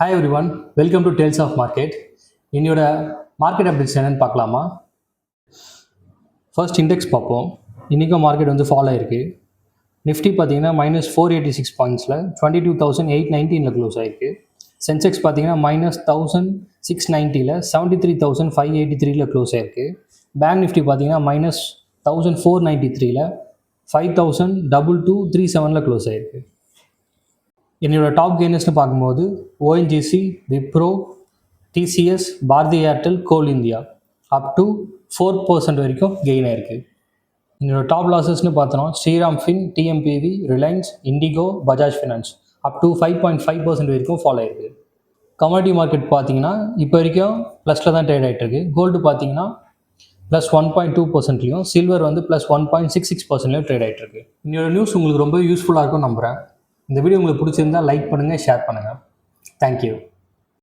Hi everyone, welcome to tales of market. என்னோட market updates என்னென்னு பார்க்கலாமா? First index பார்ப்போம். இன்றைக்கும் மார்க்கெட் வந்து ஃபாலோ ஆயிருக்கு. நிஃப்டி பார்த்தீங்கன்னா -486 பாயிண்ட்ஸில் 22,819 க்ளோஸ் ஆயிருக்கு. சென்செக்ஸ் பார்த்தீங்கன்னா -1,690 73,583 க்ளோஸ் ஆயிருக்கு. பேங்க் நிஃப்டி பார்த்தீங்கன்னா -1,493 5,223.37 க்ளோஸ் ஆயிருக்கு. என்னோடய டாப் கெய்னர்ஸ்னு பார்க்கும்போது ONGC, Wipro, TCS, Bharti Airtel, Coal India up to 4% வரைக்கும் கெயின் ஆயிருக்கு. என்னோட டாப் லாஸஸ்னு பார்த்தோன்னா Shriram fin, TMPV, Reliance, IndiGo, Bajaj finance up to 5.5% வரைக்கும் ஃபாலோ ஆயிருக்கு. கமாடிட்டி மார்க்கெட் பார்த்தீங்கன்னா இப்போ வரைக்கும் ப்ளஸில் தான் ட்ரேட் ஆகிட்டு இருக்கு. கோல்டு பார்த்தீங்கன்னா +1.2%லையும், சில்வர் வந்து +1.66%லையும் ட்ரேட் ஆகிட்டு இருக்கு. என்னோட நியூஸ் உங்களுக்கு ரொம்ப யூஸ்ஃபுல்லாக இருக்கும் நம்புகிறேன். இந்த வீடியோ உங்களுக்கு பிடிச்சிருந்தால் லைக் பண்ணுங்கள், ஷேர் பண்ணுங்கள். தேங்க்யூ.